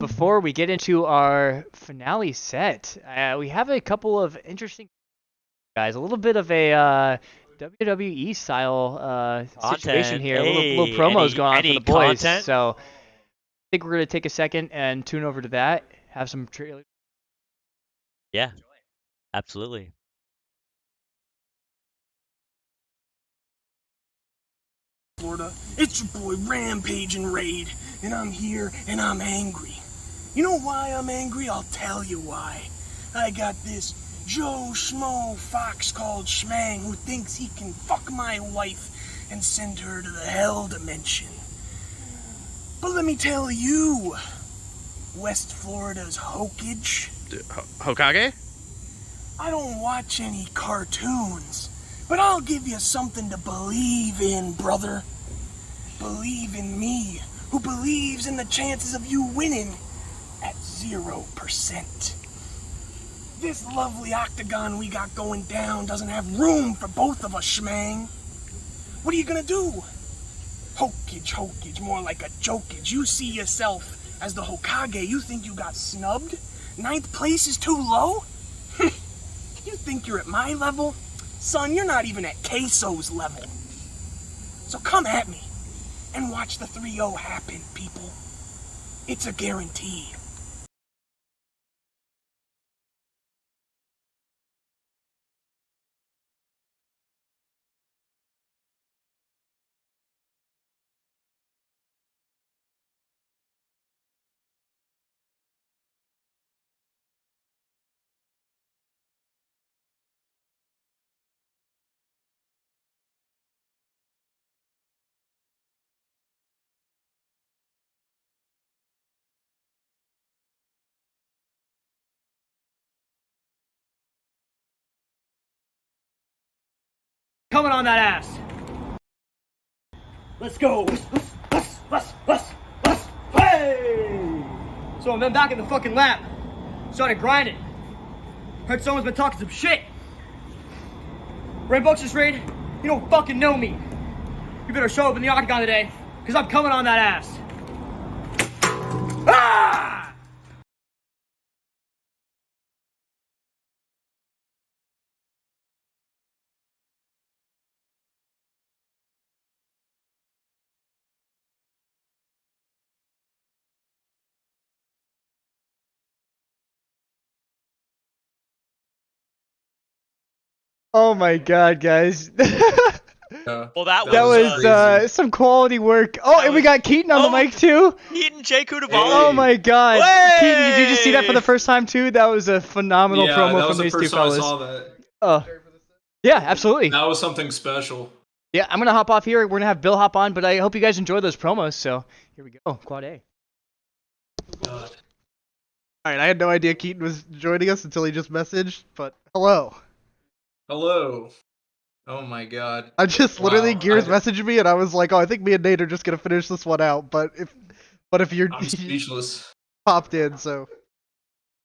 before we get into our finale set, we have a couple of interesting guys, a little bit of a WWE style situation Content. here, a little Hey, promos going on for any the boys. content? So I think we're gonna take a second and tune over to that, have some trailers. Yeah, absolutely. Florida. It's your boy Rampage and Raid, and I'm here and I'm angry. You know why I'm angry? I'll tell you why. I got this Joe Schmo fox called Schmang who thinks he can fuck my wife and send her to the hell dimension. But let me tell you, West Florida's Hokage, Hokage? I don't watch any cartoons, but I'll give you something to believe in, brother. Believe in me, who believes in the chances of you winning at 0%. This lovely octagon we got going down doesn't have room for both of us, Schmang. What are you gonna do? Hokage, more like a jokage. You see yourself as the Hokage. You think you got snubbed? 9th place is too low? You think you're at my level? Son, you're not even at Queso's level. So come at me and watch the 3-0 happen, people. It's a guarantee. Coming on that ass. Let's go. Hey! So I'm then back in the fucking lab. Started grinding. Heard someone's been talking some shit. Rainbow just Raid, you don't fucking know me. You better show up in the Octagon today, because I'm coming on that ass. Ah! Oh my god, guys. Well, that That was crazy. some quality work. Oh, That and we was- got Keaton on the Oh, mic too. Keaton J. Kudavala. Oh my god. Way! Keaton, did you just see that for the first time too? That was a phenomenal Yeah, promo that from was the these two first time I fellas. saw that. Yeah, absolutely. That was something special. Yeah, I'm gonna hop off here. We're gonna have Bill hop on, but I hope you guys enjoy those promos. So here we go, Quad A. God. All right, I had no idea Keaton was joining us until he just messaged. But hello. Hello. Oh my god. I just literally Wow, Gears messaged me, and I was like, oh, I think me and Nate are just gonna finish this one out. But if you're I'm speechless. popped in, so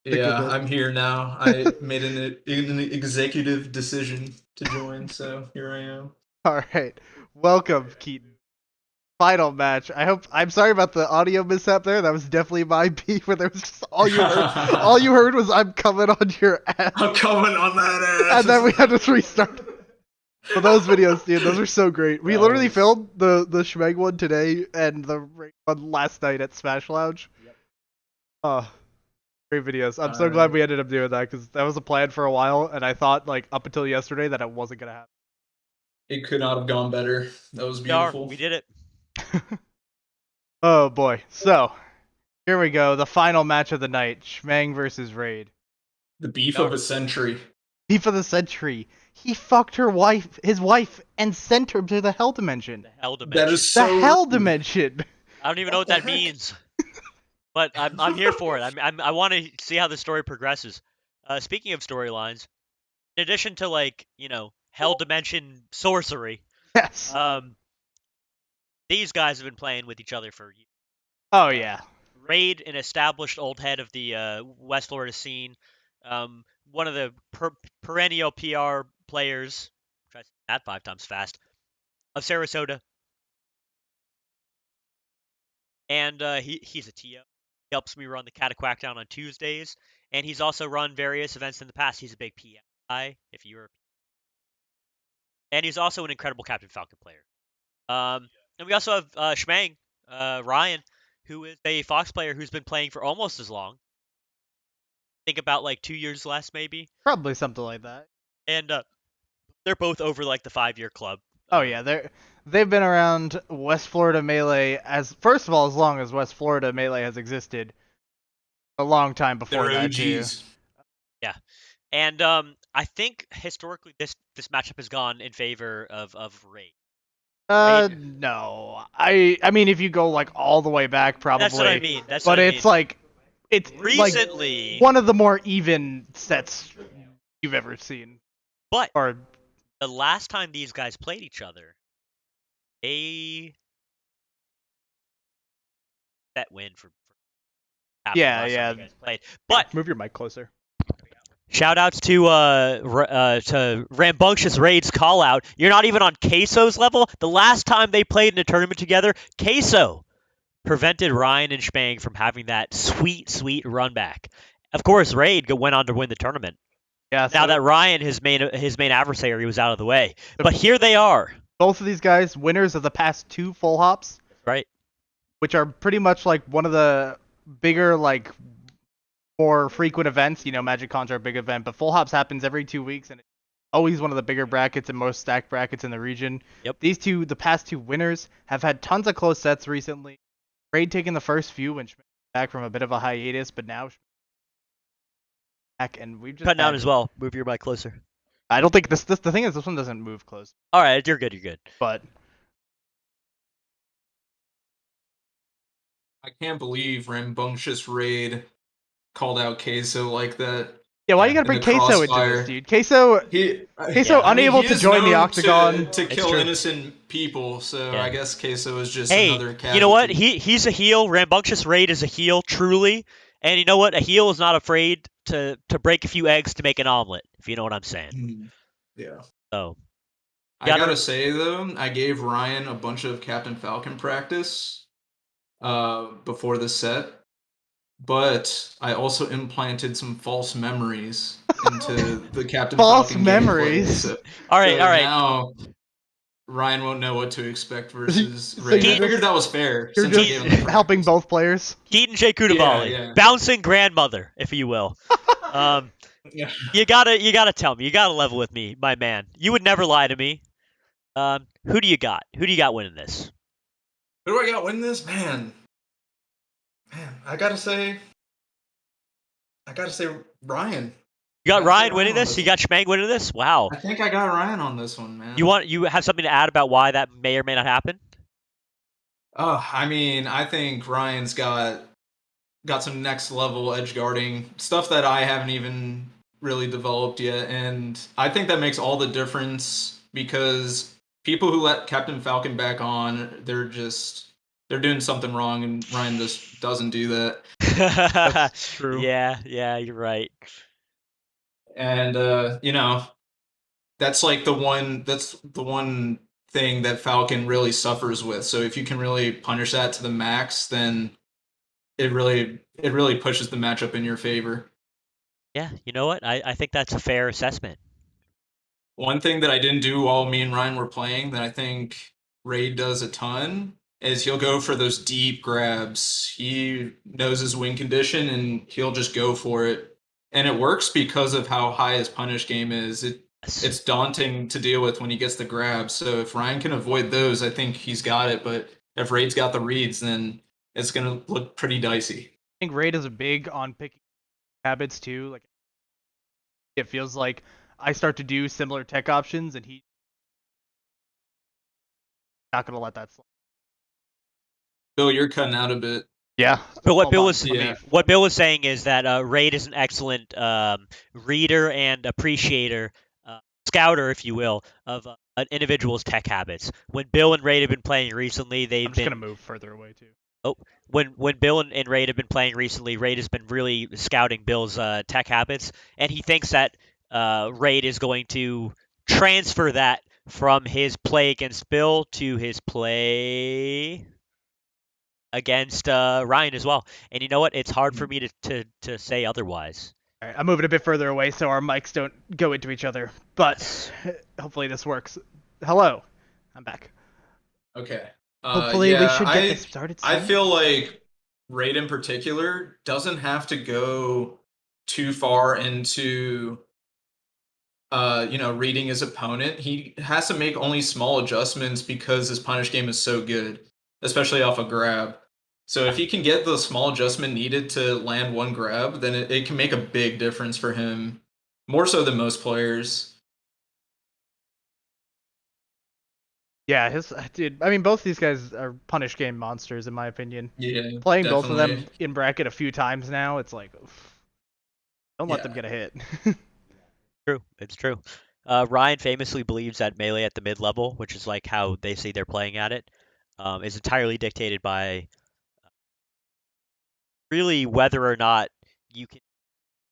Yeah, I'm here now. I made an executive decision to join, so here I am. all right, welcome, Keaton. Final match. I'm sorry about the audio mishap there. That was definitely my beat where there was just all you heard was I'm coming on your ass. I'm coming on that ass. And then we had to restart. But those videos, dude, those are so great. We literally filmed the Schmeg one today and the Ring one last night at Smash Lounge. Yep. Oh, great videos. I'm so glad we ended up doing that because that was a plan for a while, and I thought like up until yesterday that it wasn't gonna happen. It could not have gone better. That was beautiful. We did it. Oh boy. So here we go. The final match of the night: Schmang versus Raid. The beef of a century. Beef of the century. He fucked his wife, and sent her to the hell dimension. The hell dimension. That is so The hell dimension. I don't even know what that means. But I'm here for it. I want to see how the story progresses. Speaking of storylines, in addition to like, hell dimension sorcery, Yes. these guys have been playing with each other for years. Oh yeah. Raid, an established old head of the West Florida scene, one of the perennial PR players, try to say that 5 times fast, of Sarasota, and he's a TO. He helps me run the Cataquack on Tuesdays, and he's also run various events in the past. He's a big PI, if you're, and he's also an incredible Captain Falcon player. And we also have Schmang, Ryan, who is a Fox player who's been playing for almost as long. Think about like 2 years less, maybe. Probably something like that. And they're both over like the 5-year club. Oh yeah, they've been around West Florida Melee as first of all as long as West Florida Melee has existed. A long time before They're that too. OGs. Yeah, and I think historically this matchup has gone in favor of Raid. No. I mean if you go like all the way back probably. That's what I mean. That's but what I it's mean. like it's Recently, like one of the more even sets you've ever seen. but Or the last time these guys played each other, that win for yeah, last yeah. time you guys played. But move your mic closer. shout outs to Rambunctious Raid's call out. You're not even on Queso's level. The last time they played in a tournament together, Queso prevented Ryan and Schmang from having that sweet run back. Of course, Raid went on to win the tournament. Yeah. Now So that Ryan, his main adversary, was out of the way, but here they are. both of these guys winners of the past 2 full hops. Right. Which are pretty much like one of the bigger, like, more frequent events. You know, Magic Cons are a big event, but Full Hops happens every 2 weeks, and it's always one of the bigger brackets and most stacked brackets in the region. Yep. These two, the past 2 winners, have had tons of close sets recently. Raid taking the first few when Schmidt back from a bit of a hiatus, but now back, and we've just Cutting out as well. Move your mic closer. I don't think this the thing is this one doesn't move close. All right, you're good. You're good. But I can't believe Rambunctious Raid called out Queso like that. yeah, why you gotta in bring the Queso into crossfire. this, dude? Queso Yeah. unable he to is join the known Octagon to It's kill true. innocent people, so Yeah. I guess Queso is just Hey, another casualty. you know what? He's a heel. Rambunctious Raid is a heel, truly. And you know what? A heel is not afraid to break a few eggs to make an omelet, if you know what I'm saying. Yeah. So, I Yeah, I don't- gotta say though, I gave Ryan a bunch of Captain Falcon practice before the set, but I also implanted some false memories into the Captain False Falcon memories. gameplay. all right. Now Ryan won't know what to expect versus So Raid. you're I figured just- that was fair. You're since I just gave him the helping practice. both players. Keaton J. Kudavali, Yeah. bouncing grandmother, if you will. Yeah. You gotta tell me. You gotta level with me, my man. You would never lie to me. Who do you got? Who do you got winning this? Who do I got win this? Man, I gotta say Ryan. You got I'd say Ryan winning Ryan on this. this You got Schmang winning this. Wow. I think I got Ryan on this one, man. You have something to add about why that may or may not happen? I mean, I think Ryan's got some next level edge guarding stuff that I haven't even really developed yet, and I think that makes all the difference because people who let Captain Falcon back on, they're doing something wrong, and Ryan just doesn't do that. That's true. Yeah, you're right. And that's like the one thing that Falcon really suffers with. So if you can really punish that to the max, then it really pushes the matchup in your favor. Yeah, you know what? I think that's a fair assessment. One thing that I didn't do while me and Ryan were playing that I think Raid does a ton is he'll go for those deep grabs. He knows his win condition and he'll just go for it. And it works because of how high his punish game is. It's daunting to deal with when he gets the grabs. So if Ryan can avoid those, I think he's got it. But if Raid's got the reads, then it's going to look pretty dicey. I think Raid is big on picking habits too. Like it feels like I start to do similar tech options, and he's not gonna let that slide. Bill, you're cutting out a bit. Yeah. But what Hold Bill on, was let me- Yeah. what Bill was saying is that Raid is an excellent reader and appreciator, scouter, if you will, of an individual's tech habits. When Bill and Raid have been playing recently, they've I'm just been gonna move further away too. when Bill and Raid have been playing recently, Raid has been really scouting Bill's tech habits, and he thinks that Raid is going to transfer that from his play against Bill to his play against Ryan as well. And you know what? It's hard for me to say otherwise. All right, I'm moving a bit further away so our mics don't go into each other, but Yes. hopefully this works. Hello, I'm back. Okay. Hopefully we should get this started soon. I feel like Raid in particular doesn't have to go too far into reading his opponent. He has to make only small adjustments because his punish game is so good, especially off a grab. So if he can get the small adjustment needed to land one grab, then it can make a big difference for him, more so than most players. Yeah, dude. I mean, both these guys are punish game monsters in my opinion. Yeah, Playing definitely. both of them in bracket a few times now, it's like, oof, don't let them get a hit. True. It's true. Ryan famously believes that melee at the mid level, which is like how they say they're playing at it, is entirely dictated by really whether or not you can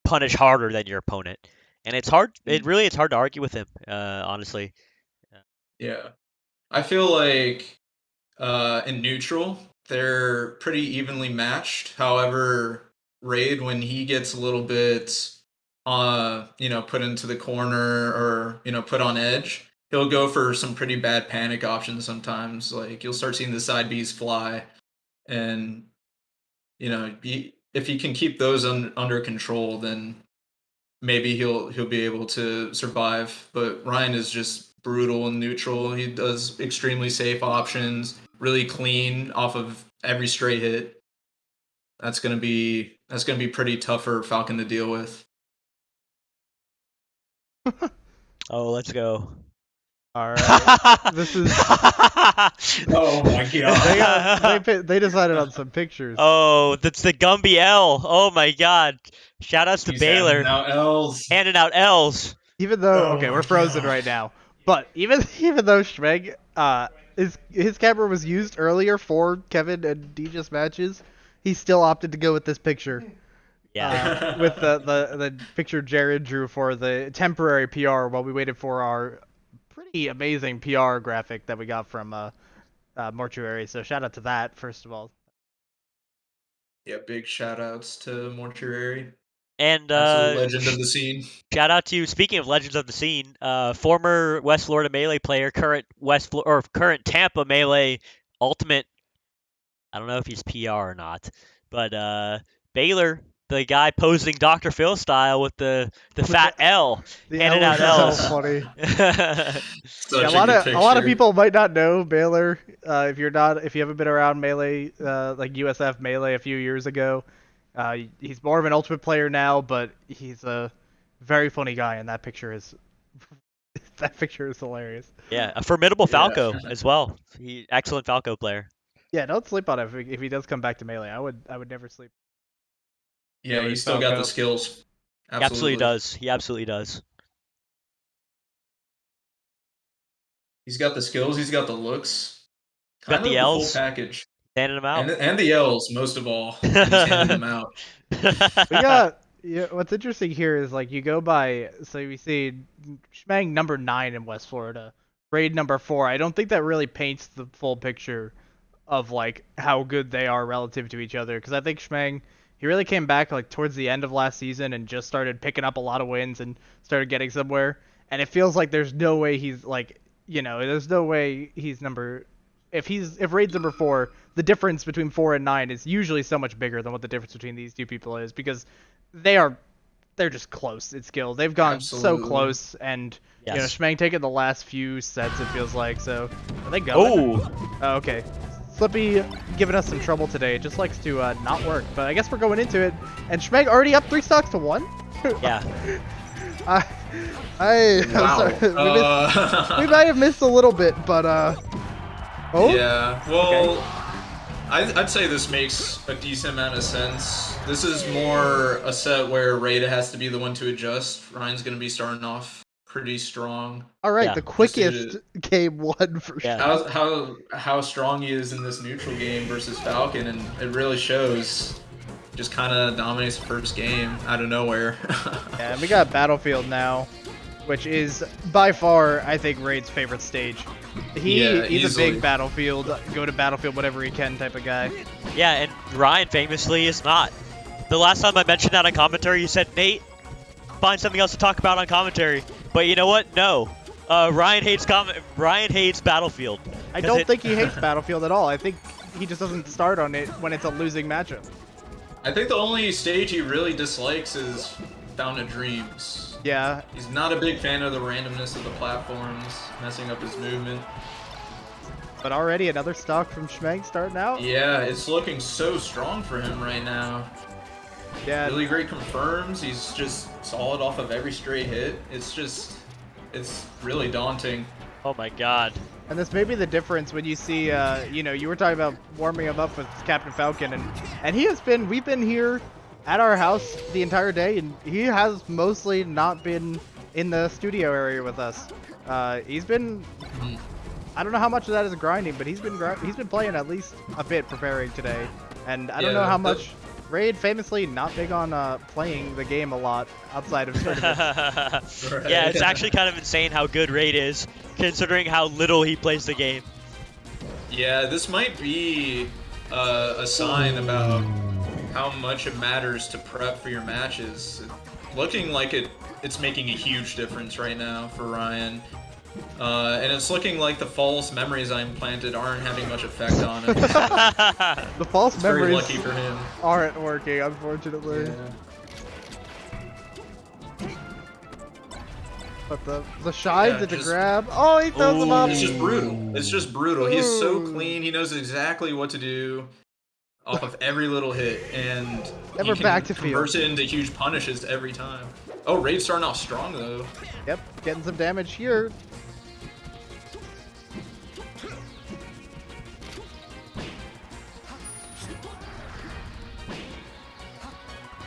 punish harder than your opponent. And it's hard. It's hard to argue with him, honestly. Yeah. I feel like in neutral, they're pretty evenly matched. However, Raid, when he gets a little bit put into the corner or, put on edge, he'll go for some pretty bad panic options sometimes. Like you'll start seeing the side Bs fly. And, if he can keep those under control, then maybe he'll be able to survive. But Ryan is just brutal and neutral. He does extremely safe options, really clean off of every straight hit. That's gonna be pretty tough for Falcon to deal with. Oh, let's go. All right, this is. Oh my god! They decided on some pictures. Oh, that's the Gumby L. Oh my god. Shout outs to He's Baylor. handing out L's. Handing out L's. Even though, Oh okay, my we're frozen God. right now, but even though Schmang, his camera was used earlier for Kevin and Deej's matches, he still opted to go with this picture. Yeah. With the picture Jared drew for the temporary PR while we waited for our pretty amazing PR graphic that we got from Mortuary. So shout out to that first of all. Yeah, big shout outs to Mortuary. And Absolute legend of the scene. shout out to, speaking of legends of the scene, former West Florida Melee player, current Tampa Melee Ultimate. I don't know if he's PR or not, but Baylor, the guy posing Dr. Phil style with the fat L, The handing L out was L's. so funny. Such Yeah, a lot of people might not know Baylor. If you haven't been around Melee, like USF Melee a few years ago, he's more of an ultimate player now, but he's a very funny guy, and that picture is hilarious. Yeah, a formidable Falco as well. Excellent Falco player. Yeah, don't sleep on him if he does come back to Melee. I would never sleep. Yeah, he's still got the skills. He absolutely does. He absolutely does. He's got the skills. He's got the looks. Got the L's. Full package. Handing them out. And the L's, most of all. He's handing them out. We got. Yeah, what's interesting here is like you go by. So we see Schmang number 9 in West Florida, Raid number 4. I don't think that really paints the full picture of like how good they are relative to each other. Because I think Schmang, he really came back like towards the end of last season and just started picking up a lot of wins and started getting somewhere. And it feels like there's no way he's like, there's no way he's if Raid's number 4, the difference between 4 and 9 is usually so much bigger than what the difference between these two people is, because they're just close in skill. They've gone so close, and Schmang taking the last few sets, it feels like. So are they going? Oh, okay. Slippy giving us some trouble today. It just likes to not work, but I guess we're going into it. And Schmang already up 3 stocks to 1. Yeah. Wow. We might have missed a little bit, but oh yeah. Well, okay. I'd say this makes a decent amount of sense. This is more a set where Raid has to be the one to adjust. Ryan's gonna be starting off pretty strong. All right, the quickest game 1 for sure. How strong he is in this neutral game versus Falcon, and it really shows. Just kind of dominates the first game out of nowhere. Yeah, we got Battlefield now. which is by far, I think, Raid's favorite stage. Yeah, He's a easily. big Battlefield, go to Battlefield whenever he can type of guy. Yeah, and Ryan famously is not. The last time I mentioned that on commentary, you said, Nate, find something else to talk about on commentary. But you know what? No. Ryan hates Battlefield. I don't think he hates Battlefield at all. I think he just doesn't start on it when it's a losing matchup. I think the only stage he really dislikes is Fountain of Dreams. Yeah, He's not a big fan of the randomness of the platforms, messing up his movement. but already another stock from Schmang starting out. Yeah, it's looking so strong for him right now. Yeah, Really great confirms. He's just solid off of every straight hit. It's really daunting. Oh my god. and this may be the difference when you see, you know, you were talking about warming him up with Captain Falcon, and we've been here at our house the entire day, and he has mostly not been in the studio area with us. He's been, I don't know how much of that is grinding, but he's been playing at least a bit preparing today, and I don't know how much. Raid famously not big on playing the game a lot outside of tournaments. Right. Yeah, it's actually kind of insane how good Raid is, considering how little he plays the game. Yeah, this might be a sign about how much it matters to prep for your matches. Looking like it's making a huge difference right now for Ryan. And it's looking like the false memories I implanted aren't having much effect on him. The false It's very memories lucky for him. aren't working, unfortunately. Yeah. But the shines Yeah, and the just- grab. Oh, he throws them up. It's just brutal. It's just brutal. He's so clean. He knows exactly what to do off of every little hit, and Never he can back to field. convert it into huge punishes every time. Oh, Raid's starting off strong though. Yep, getting some damage here.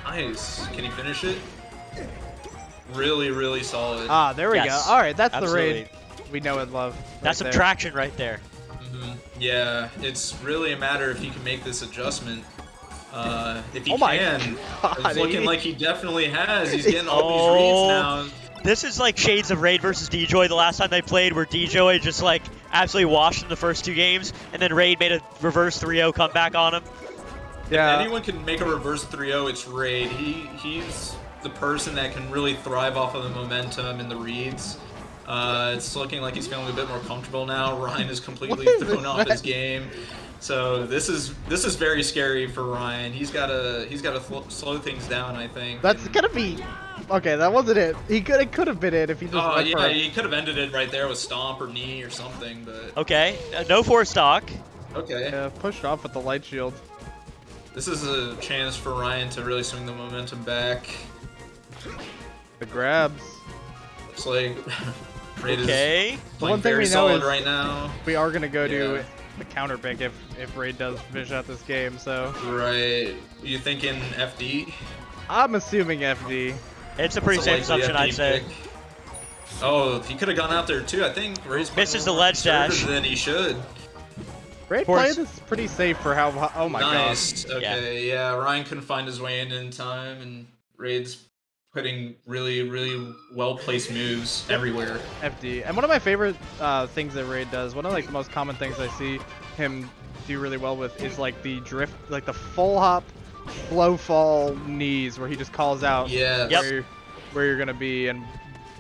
Nice. Can he finish it? Really, really solid. Ah, there we Yes, go. All right, that's absolutely. the raid we know and love. That's right some there. traction right there. Yeah, it's really a matter if he can make this adjustment. If he Oh my can, God, it's looking he- like he definitely has. He's getting all Oh. these reads now. This is like shades of Raid versus D-Joy the last time they played, where D-Joy just like absolutely washed in the first two games, and then Raid made a reverse 3-0 comeback on him. Yeah. If anyone can make a reverse 3-0, it's Raid. He's the person that can really thrive off of the momentum and the reads. It's looking like he's feeling a bit more comfortable now. Ryan has completely What is thrown off that? his game. So this is very scary for Ryan. He's gotta slow things down, I think. That's and- gonna be. Okay, that wasn't it. It could have been it if he just Oh went for yeah, it. he could have ended it right there with stomp or knee or something, but Okay, no force stock. okay. Yeah, pushed off with the light shield. This is a chance for Ryan to really swing the momentum back. The grabs. Looks like Raid is Okay. playing one thing very we know solid is- right now. We are gonna go to Yeah. the counter pick if Raid does finish out this game. So Right. You thinking FD? I'm assuming FD. It's a pretty It's safe likely assumption, FD I'd say. pick. Oh, he could have gone out there too. I think Ray's playing Misses a the little more ledge dash. conservative than he should. Raid course. played this pretty safe for how. Oh my Nice. god. Okay. Yeah. Ryan couldn't find his way in time, and Raid's putting really, really well placed moves everywhere. FD. And one of my favorite things that Raid does, one of like the most common things I see him do really well with is like the drift, like the full hop, slow fall knees where he just calls out Yeah. Yep. where you're gonna be and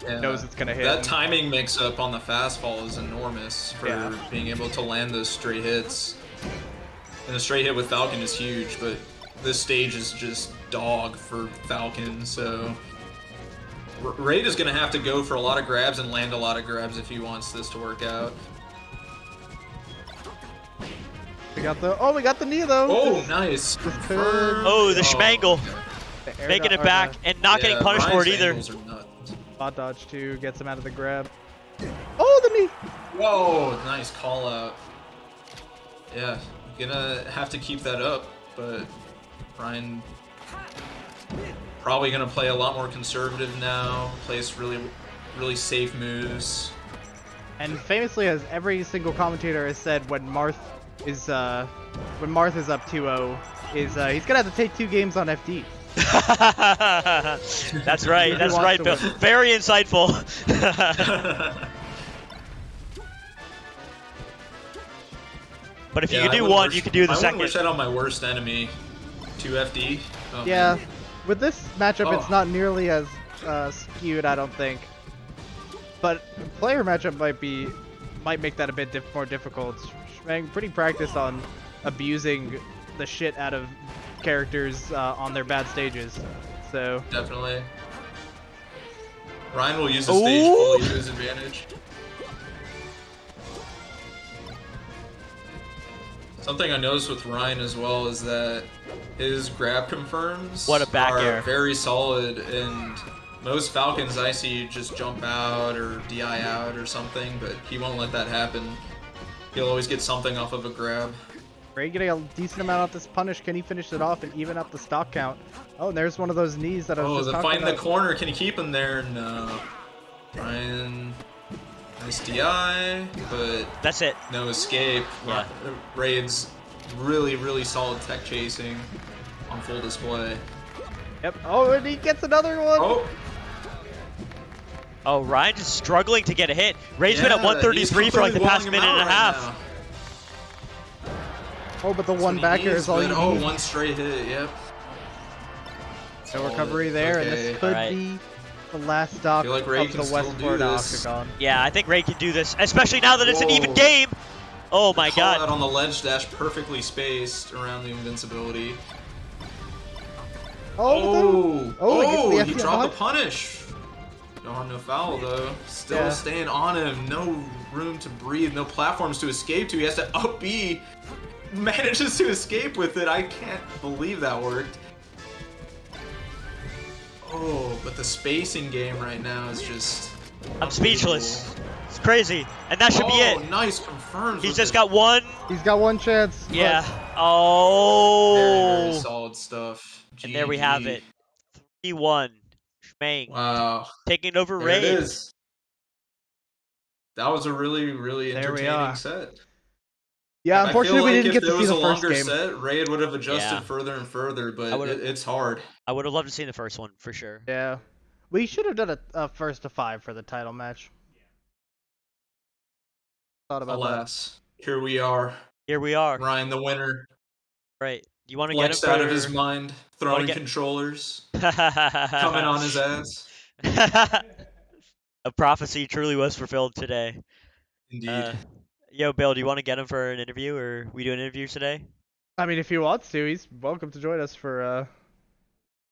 Yeah. knows it's gonna hit. That and- timing mix up on the fastball is enormous for Yeah. being able to land those straight hits. And the straight hit with Falcon is huge, but this stage is just dog for Falcon, so Raid is going to have to go for a lot of grabs and land a lot of grabs if he wants this to work out. We got the knee though. Oh, nice. Confirmed. Oh, the Schmangle. The air Making do- it or back the and not getting Yeah, punished for it Ryan's either. angles are nuts. Bot dodge too gets him out of the grab. Oh, the knee. Whoa, nice call out. Yeah, gonna have to keep that up, but Ryan probably gonna play a lot more conservative now, plays really, really safe moves. And famously, as every single commentator has said, when Marth is up 2-0, is he's gonna have to take 2 games on FD. That's right. That's wants right, to Bill. win. Very insightful. But if you can do one, you can do the I second. wouldn't wish that on my worst enemy. 2FD. Oh, Yeah, man. with this matchup, it's Oh. not nearly as skewed, I don't think. But player matchup might make that a bit more difficult. Schmang pretty practiced on abusing the shit out of characters on their bad stages. So Definitely. Ryan will use the stage fully to his advantage. Something I noticed with Ryan as well is that his grab confirms What a back are air. very solid, and most Falcons I see just jump out or DI out or something, but he won't let that happen. He'll always get something off of a grab. Ray getting a decent amount off this punish. Can he finish it off and even up the stock count? Oh, and there's one of those knees that I was Oh, just the talking find the about. corner. Can he keep him there? No. Ryan, nice DI, but That's it. no escape. Yeah. Raid's really, really solid tech chasing on full display. Yep. Oh, and he gets another one. Oh, Oh, Ryan just struggling to get a hit. Ray's been at yeah, 133 he's for like the completely past walling him minute and a out right half. now. Oh, but the That's one what he back air needs, is all but- you Oh, need. one straight hit, yep. No recovery there, and Okay. this could Alright. be the last stop Feel like Ray of can the still West do Florida this. Octagon. Yeah, I think Ray can do this, especially now that it's an even Whoa. game. Oh my Call out god. on the ledge dash, perfectly spaced around the invincibility. Oh, Oh, he gets the he FTL dropped behind. the punish. No harm, no foul though. Still Yeah. staying on him. No room to breathe. No platforms to escape to. He has to up B. Manages to escape with it. I can't believe that worked. Oh, but the spacing game right now is just. I'm speechless. It's crazy. And that should be Oh, it. nice confirms. He's with just the- got one. He's got one chance. but Yeah. Very, Oh. very solid stuff. And there we have GG. it. 3-1. Schmang Wow. taking over There it Raid. is. That was a really, really There we entertaining are. set. Yeah, I unfortunately, feel we like didn't if get there to see was the a first longer game. set, Raid would have adjusted Yeah. further and further, but would've- it's hard. I would have loved to see the first one for sure. Yeah. We should have done a first to 5 for the title match. Thought about Alas, here we are. Here we are. Ryan, the winner, Right. You want to get him flexed out of his for- mind, throwing get- controllers, coming on his ass. A prophecy truly was fulfilled today. Indeed. Yo, Bill, do you want to get him for an interview, or we doing interviews today? that. I mean, if he wants to, he's welcome to join us for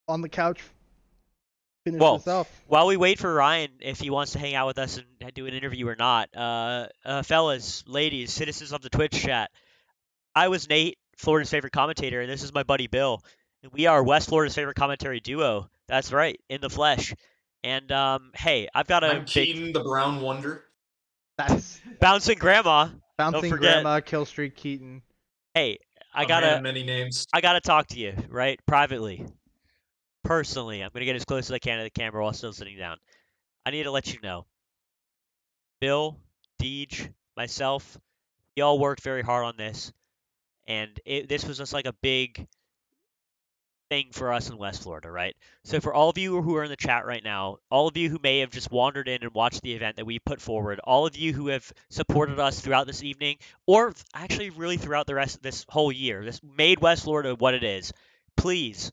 on the couch. Finish Well, this off. While we wait for Ryan, if he wants to hang out with us and do an interview or not, fellas, ladies, citizens of the Twitch chat, I was Nate, Florida's favorite commentator, and this is my buddy Bill. And we are West Florida's favorite commentary duo. That's right, in the flesh. And hey, I've got a I'm big Keaton, the Brown Wonder. That's bouncing grandma. bouncing forget- grandma, Killstreak, Keaton. Hey, I A gotta man, many names. I gotta talk to you, right? Privately. Personally. I'm gonna get as close as I can to the camera while still sitting down. I need to let you know. Bill, Deej, myself, we all worked very hard on this. And this was just like a big thing for us in West Florida, right? So for all of you who are in the chat right now, all of you who may have just wandered in and watched the event that we put forward, all of you who have supported us throughout this evening, or actually really throughout the rest of this whole year, this made West Florida what it is, please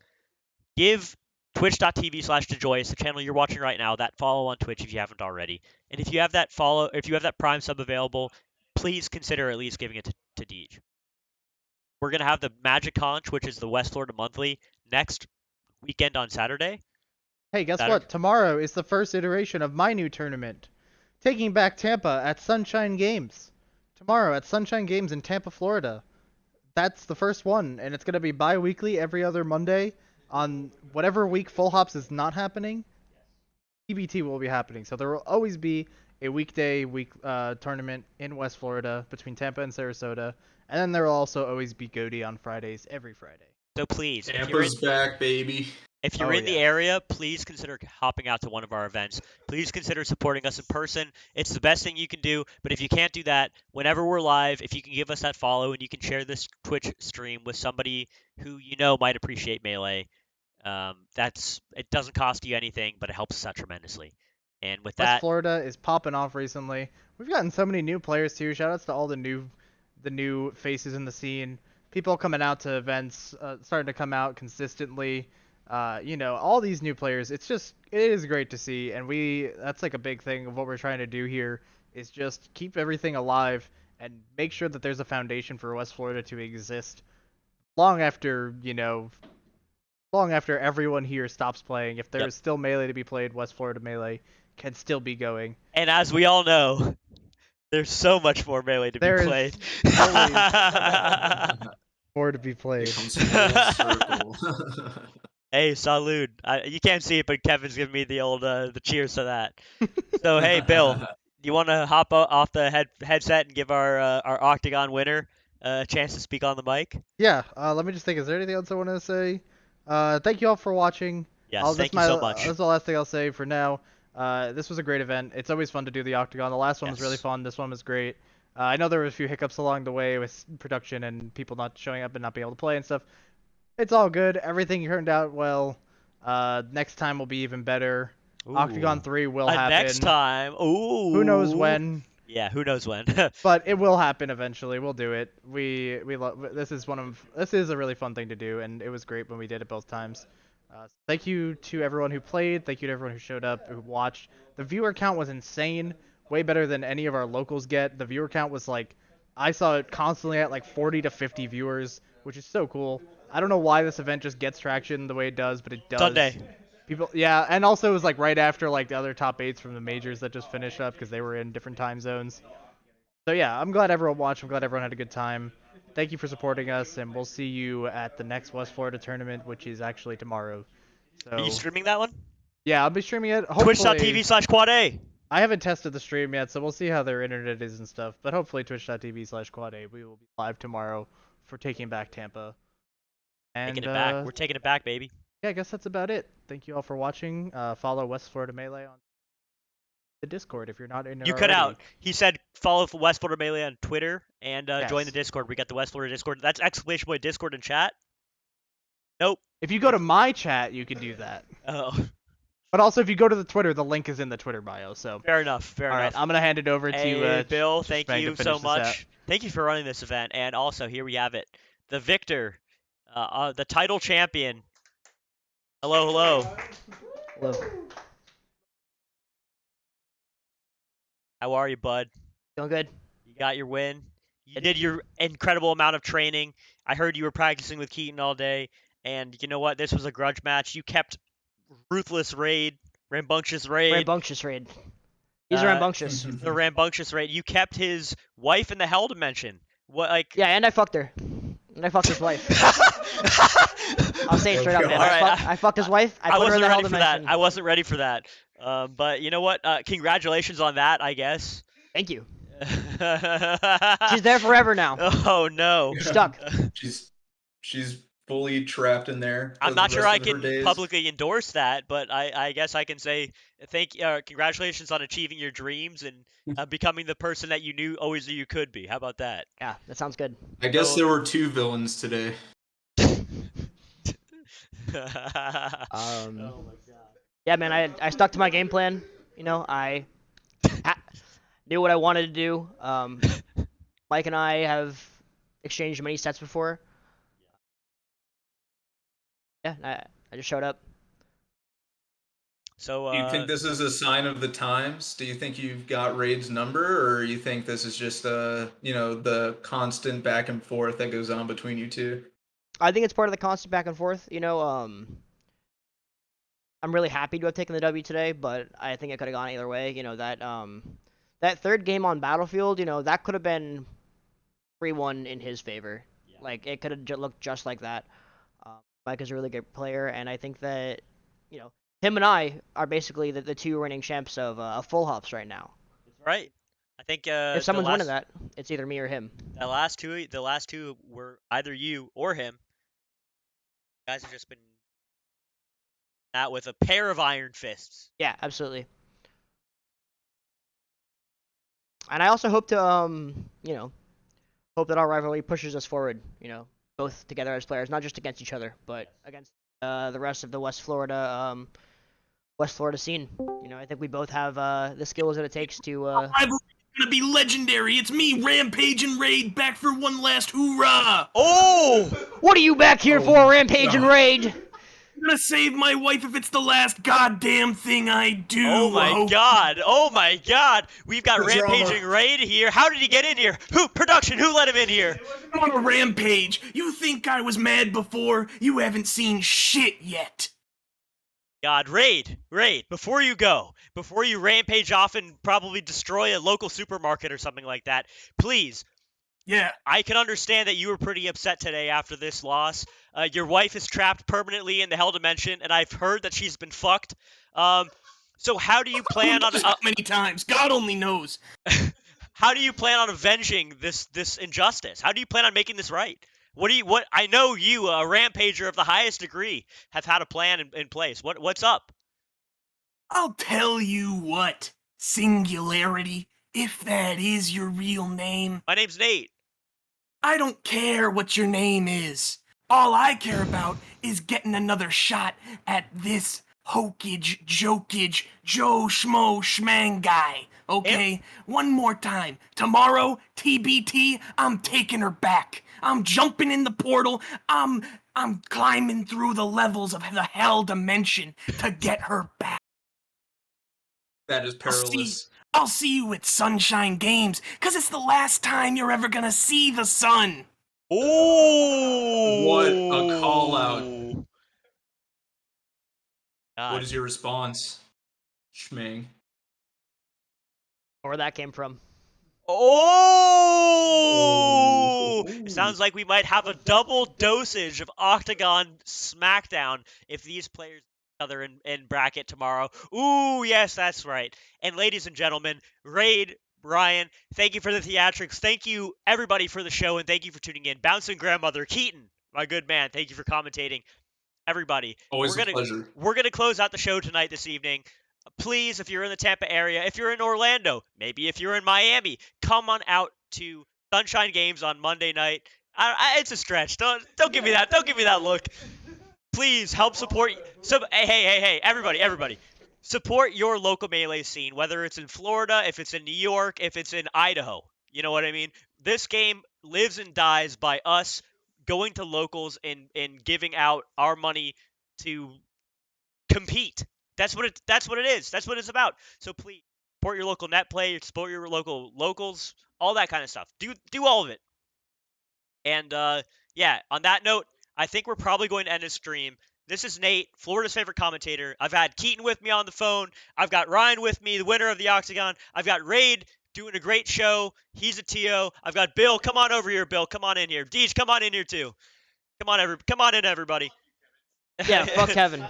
give twitch.tv/DeJoyous, the channel you're watching right now, that follow on Twitch if you haven't already. And if you have that Prime sub available, please consider at least giving it to Deej. We're going to have the Magic Conch, which is the West Florida Monthly, next weekend on Saturday. Hey, guess Saturday. what? Tomorrow is the first iteration of my new tournament, taking back Tampa at Sunshine Games. Tomorrow at Sunshine Games in Tampa, Florida. That's the first one, and it's going to be bi-weekly every other Monday. On whatever week Full Hops is not happening, TBT will be happening. So there will always be a weekday tournament in West Florida between Tampa and Sarasota. And then there will also always be Goaty on Fridays, every Friday. So please, if you're in, Tampa's back, baby. if you're Oh, in the yes. area, please consider hopping out to one of our events. Please consider supporting us in person. It's the best thing you can do. But if you can't do that, whenever we're live, if you can give us that follow and you can share this Twitch stream with somebody who you know might appreciate Melee, It doesn't cost you anything, but it helps us out tremendously. And with West that, Florida is popping off recently. We've gotten so many new players too. Shoutouts to all the new faces in the scene. People coming out to events, starting to come out consistently. All these new players. It is great to see, and that's like a big thing of what we're trying to do here is just keep everything alive and make sure that there's a foundation for West Florida to exist long after, long after everyone here stops playing. If there's still Melee to be played, West Florida Melee can still be going. and as we all know, there's so much more Melee to be There is played. always more to be played. It comes full circle. Hey, salud. You can't see it, but Kevin's giving me the old the cheers to that. So hey, Bill, do you want to hop off the headset and give our Octagon winner a chance to speak on the mic? Yeah, let me just think. Is there anything else I want to say? Thank you all for watching. Yes, thank you so much. That's the last thing I'll say for now. This was a great event. It's always fun to do the Octagon. The last one was really Yes. fun. This one was great. I know there were a few hiccups along the way with production and people not showing up and not being able to play and stuff. It's all good. Everything turned out well. Next time will be even better. Ooh. Octagon 3 will happen. Next time. Ooh. Who knows when? Yeah, who knows when. But it will happen eventually. We'll do it. This is a really fun thing to do, and it was great when we did it both times. Thank you to everyone who played. Thank you to everyone who showed up, who watched. The viewer count was insane. Way better than any of our locals get. The viewer count was like, I saw it constantly at like 40 to 50 viewers, which is so cool. I don't know why this event just gets traction the way it does, but it does. Sunday. People, yeah, and also it was like right after like the other top 8s from the majors that just finished up because they were in different time zones. So yeah, I'm glad everyone watched. I'm glad everyone had a good time. Thank you for supporting us, and we'll see you at the next West Florida tournament, which is actually tomorrow. So Are you streaming that one? yeah, I'll be streaming it. Hopefully, Twitch.tv/Quad A. I haven't tested the stream yet, so we'll see how their internet is and stuff. But hopefully, Twitch.tv/Quad A. We will be live tomorrow for Taking Back Tampa. And Taking it back. We're taking it back, baby. yeah, I guess that's about it. Thank you all for watching. Follow West Florida Melee on the Discord if you're not in it You cut already. out. He said follow West Florida Melee on Twitter and join Yes. the Discord. We got the West Florida Discord. That's exclamation point Discord in chat. Nope. If you go to my chat, you can do that. Oh, But also, if you go to the Twitter, the link is in the Twitter bio. So fair enough. Fair all right, enough. I'm gonna hand it over Hey, to Bill, to thank Schmang you to so finish this out. much. Thank you for running this event. And also, here we have it. The victor, the title champion. Hello, hello. Hello. How are you, bud? Feeling good? You got your win. You did your incredible amount of training. I heard you were practicing with Keaton all day. And you know what? This was a grudge match. You kept ruthless raid, rambunctious raid. Rambunctious raid. He's rambunctious. The rambunctious raid. You kept his wife in the hell dimension. What, like? Yeah, and I fucked her. And I fucked his wife. I'll say it straight up, man. All right, I fucked his wife. I put her in wasn't the hell ready for that. dimension. I wasn't ready for that. But you know what? Congratulations on that, I guess. Thank you. She's there forever now. Oh no. She's stuck. She's fully trapped in there. I'm for not the sure rest I of her can days. publicly endorse that, but I guess I can say congratulations on achieving your dreams and becoming the person that you knew always knew you could be. How about that? Yeah, that sounds good. I guess So- there were 2 villains today. Yeah, man, I stuck to my game plan. You know, I knew what I wanted to do. Mike and I have exchanged many sets before. Yeah, I just showed up. So Do you think this is a sign of the times? Do you think you've got Raid's number, or you think this is just the constant back and forth that goes on between you two? I think it's part of the constant back and forth. You know, I'm really happy to have taken the W today, but I think it could have gone either way. You know, that third game on Battlefield, you know, that could have been 3-1 in his favor. Yeah. Like, it could have looked just like that. Mike is a really good player, and I think that, you know, him and I are basically the 2 reigning champs of Full Hops right now. right. I think If someone's winning that, it's either me or him. the last two were either you or him. You guys have just been out with a pair of iron fists. Yeah, absolutely. And I also hope to, you know, hope that our rivalry pushes us forward, you know, both together as players, not just against each other, but against the rest of the West Florida scene. You know, I think we both have the skills that it takes to. Rivalry's gonna be legendary. It's me, Rampage and Raid, back for one last hoorah. Oh! What are you back here for, Rampage and Raid? I'm gonna save my wife if it's the last goddamn thing I do. Oh my god! Oh my god! We've got The drama. Rampaging Raid here. How did he get in here? Who? Production? Who let him in here? I'm on a rampage. You think I was mad before? You haven't seen shit yet. God, Raid! Before you go, before you rampage off and probably destroy a local supermarket or something like that, please. Yeah. I can understand that you were pretty upset today after this loss. Your wife is trapped permanently in the Hell Dimension, and I've heard that she's been fucked. So how do you plan on How many times? God only knows. how do you plan on avenging this injustice? How do you plan on making this right? What I know you, a rampager of the highest degree, have had a plan in place. What's up? I'll tell you what, Singularity, if that is your real name. My name's Nate. I don't care what your name is. All I care about is getting another shot at this hokage, jokage, Joe Schmo Schmang guy. Okay? One more time. Tomorrow, TBT, I'm taking her back. I'm jumping in the portal. I'm climbing through the levels of the Hell Dimension to get her back. That is perilous. I'll see you at Sunshine Games, 'cause it's the last time you're ever gonna see the sun. Oh! What a call out. God. What is your response, Schmang? Where that came from. Oh! It sounds like we might have a double dosage of Octagon Smackdown if these players other in bracket tomorrow. Ooh, yes, that's right. And ladies and gentlemen, Raid, Ryan, thank you for the theatrics. Thank you, everybody, for the show, and thank you for tuning in. Bouncing Grandmother, Keaton, my good man, thank you for commentating. Everybody, Always a pleasure. We're gonna close out the show tonight this evening. Please, if you're in the Tampa area, if you're in Orlando, maybe if you're in Miami, come on out to Sunshine Games on Monday night. It's a stretch. Don't give me that. Don't give me that look. Please help support. Hey, everybody. Support your local Melee scene, whether it's in Florida, if it's in New York, if it's in Idaho. You know what I mean? This game lives and dies by us going to locals and giving out our money to compete. That's what it is. That's what it's about. So please support your local net play, support your local locals, all that kind of stuff. Do all of it. And yeah, on that note, I think we're probably going to end this stream. This is Nate, Florida's favorite commentator. I've had Keaton with me on the phone. I've got Ryan with me, the winner of the Octagon. I've got Raid doing a great show. He's a TO. I've got Bill. Come on over here, Bill. Come on in here. Deej, come on in here too. Come on in, everybody. Yeah, fuck Kevin.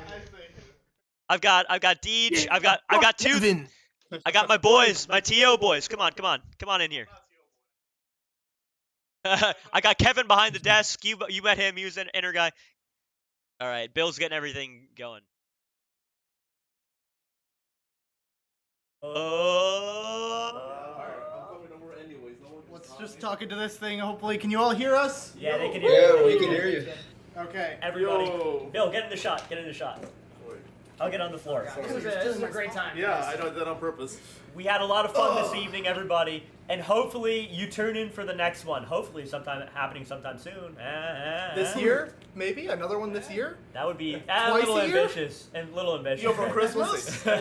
I've got Deej. I've got two. Kevin. I got my boys, my TO boys. Come on in here. I got Kevin behind the desk. You met him. He was an inner guy. All right, Bill's getting everything going. Let's just talk into this thing. Hopefully, can you all hear us? Yeah, they can hear you. Yeah, we can hear you. Okay. Everybody. Yo. Bill, get in the shot. I'll get on the floor. This is a great time. Yeah, I did that on purpose. We had a lot of fun this evening, everybody, and hopefully you tune in for the next one. Hopefully happening sometime soon. This year? Maybe? Another one this year? That would be a Twice little a year? ambitious. Yo, for Christmas? For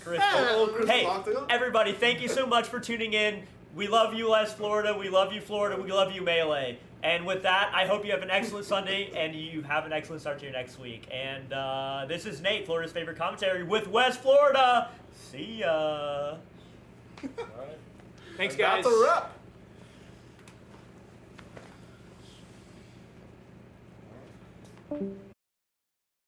Christmas. Hey, Octagon? everybody, thank you so much for tuning in. We love you, West Florida. We love you, Florida. We love you, Melee. And with that, I hope you have an excellent Sunday and you have an excellent start to your next week. And this is Nate, Florida's favorite commentary with West Florida. See ya. Thanks, guys. Got the rep.